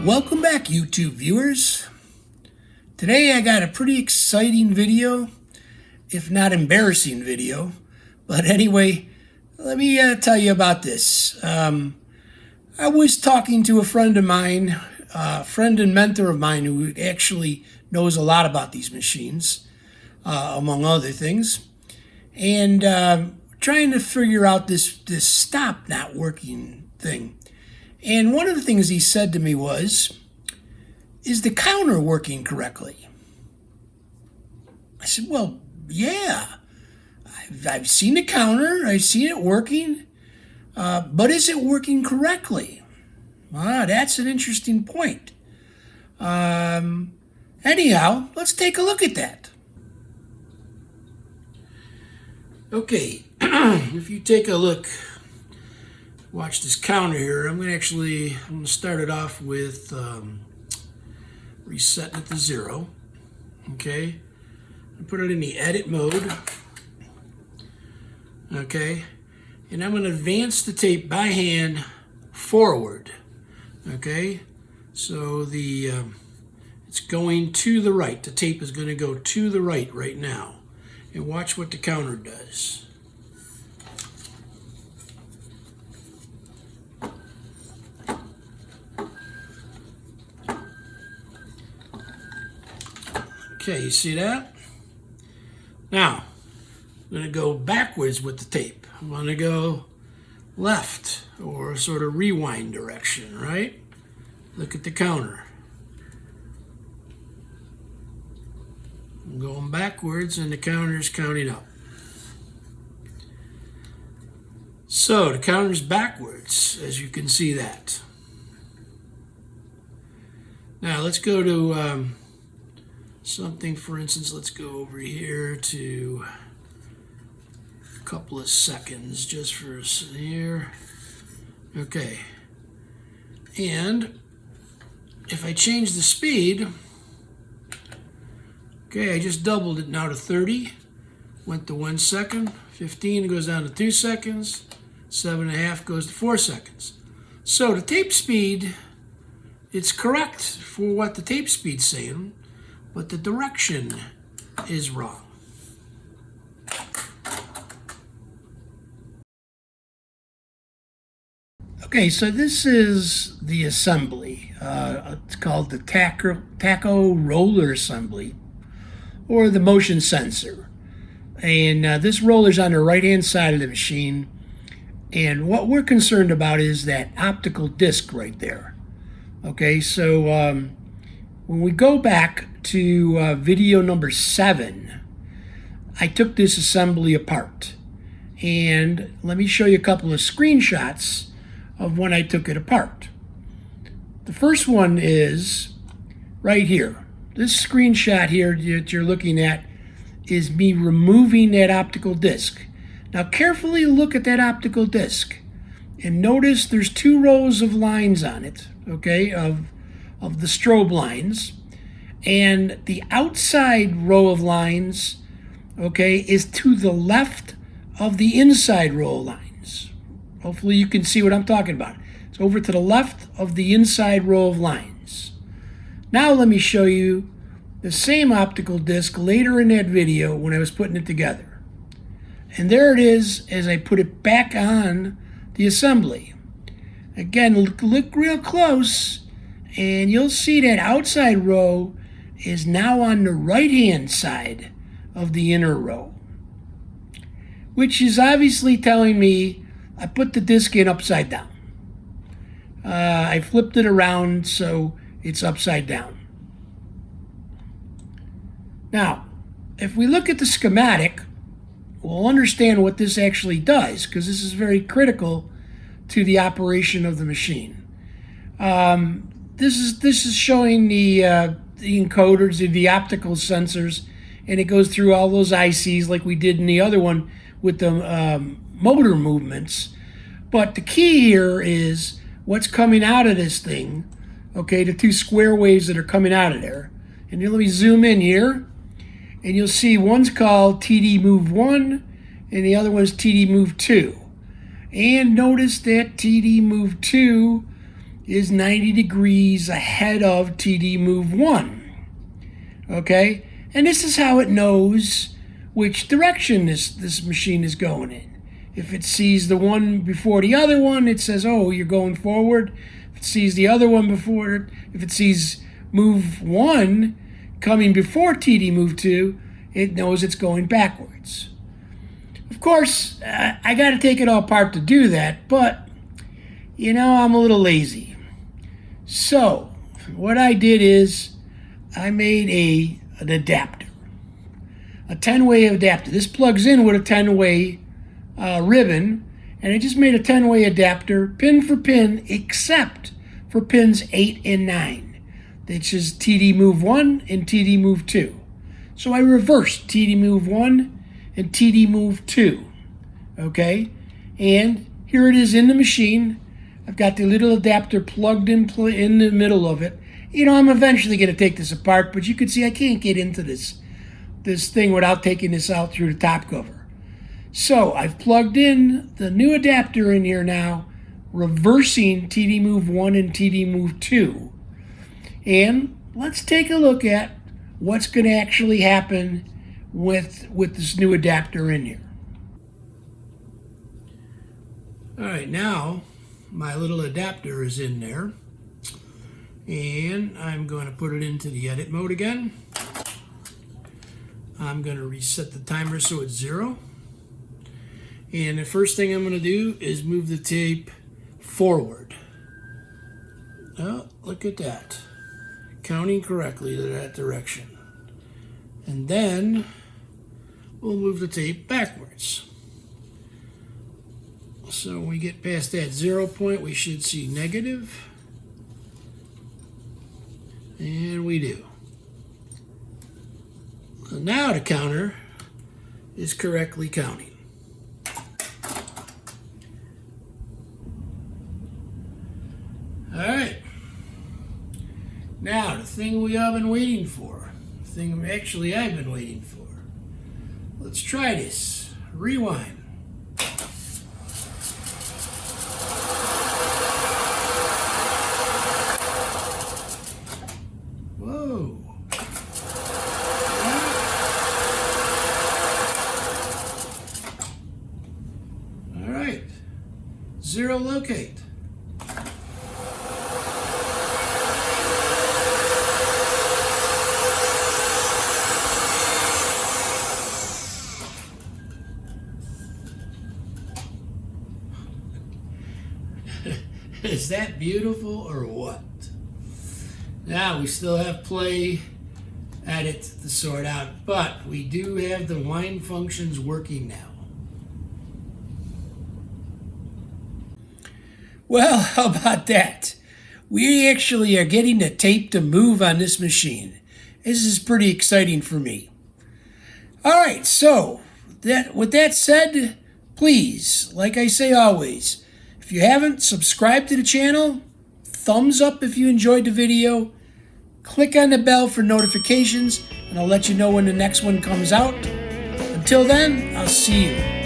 Welcome back, YouTube viewers. Today I got a pretty exciting video, if not embarrassing video. But anyway, let me tell you about this. I was talking to a friend of mine, a friend and mentor of mine who actually knows a lot about these machines, among other things, and trying to figure out this stop not working thing. And one of the things he said to me was, "Is the counter working correctly?" I said, "Well, yeah. I've seen the counter. I've seen it working. But is it working correctly?" That's an interesting point. Anyhow, let's take a look at that. Okay, if you take a look, watch this counter here. I'm going to start it off with resetting it to 0. Okay, and put it in the edit mode. Okay, and I'm going to advance the tape by hand forward. Okay, so it's going to the right. The tape is going to go to the right now. And watch what the counter does. Okay, you see that? Now, I'm going to go backwards with the tape. I'm going to go left, or sort of rewind direction, right? Look at the counter. I'm going backwards and the counter's counting up. So the counter's backwards, as you can see that. Now let's go to something, for instance, let's go over here to a couple of seconds just for here. Okay. And if I change the speed, okay, I just doubled it now to 30. Went to 1 second. 15 goes down to 2 seconds. 7.5 goes to 4 seconds. So the tape speed, it's correct for what the tape speed's saying, but the direction is wrong. Okay, so this is the assembly. It's called the tacho roller assembly, or the motion sensor. And this roller's on the right-hand side of the machine. And what we're concerned about is that optical disc right there. Okay, so when we go back to video number 7, I took this assembly apart. And let me show you a couple of screenshots of when I took it apart. The first one is right here. This screenshot here that you're looking at is me removing that optical disc. Now carefully look at that optical disc and notice there's 2 rows of lines on it, okay, of the strobe lines. And the outside row of lines, okay, is to the left of the inside row of lines. Hopefully you can see what I'm talking about. It's over to the left of the inside row of lines. Now let me show you the same optical disc later in that video when I was putting it together. And there it is as I put it back on the assembly. Again, look real close and you'll see that outside row is now on the right-hand side of the inner row, which is obviously telling me I put the disc in upside down. I flipped it around so it's upside down. Now, if we look at the schematic, we'll understand what this actually does, because this is very critical to the operation of the machine. This is showing the encoders, the optical sensors, and it goes through all those ICs like we did in the other one with the motor movements. But the key here is what's coming out of this thing, okay, the 2 square waves that are coming out of there. And let me zoom in here, and you'll see one's called TD Move 1, and the other one's TD Move 2. And notice that TD Move 2 is 90 degrees ahead of TD move 1. Okay? And this is how it knows which direction this machine is going in. If it sees the one before the other one, it says, oh, you're going forward. If it sees the other one before it, if it sees move 1 coming before TD move 2, it knows it's going backwards. Of course, I got to take it all apart to do that, but, you know, I'm a little lazy. So, what I did is I made an adapter, a 10-way adapter. This plugs in with a 10-way ribbon, and I just made a 10-way adapter, pin for pin, except for pins 8 and 9, which is TD move 1 and TD move 2. So I reversed TD move 1 and TD move 2, okay? And here it is in the machine. I've got the little adapter plugged in the middle of it. You know, I'm eventually going to take this apart, but you can see I can't get into this thing without taking this out through the top cover. So I've plugged in the new adapter in here now, reversing TD move 1 and TD move 2. And let's take a look at what's going to actually happen with this new adapter in here. All right, now my little adapter is in there, and I'm going to put it into the edit mode again. I'm going to reset the timer so it's 0. And the first thing I'm going to do is move the tape forward. Oh, look at that. Counting correctly to that direction. And then we'll move the tape backwards. So when we get past that 0 point, we should see negative. And we do. So now the counter is correctly counting. All right. Now, the thing we have been waiting for, the thing actually I've been waiting for. Let's try this. Rewind. Whoa. All right. 0 locate. Is that beautiful or what? Now we still have play edit to sort out, but we do have the wind functions working now. Well, how about that? We actually are getting the tape to move on this machine. This is pretty exciting for me. All right, so with that said, please, like I say always, if you haven't subscribed to the channel, thumbs up if you enjoyed the video, click on the bell for notifications, and I'll let you know when the next one comes out. Until then, I'll see you.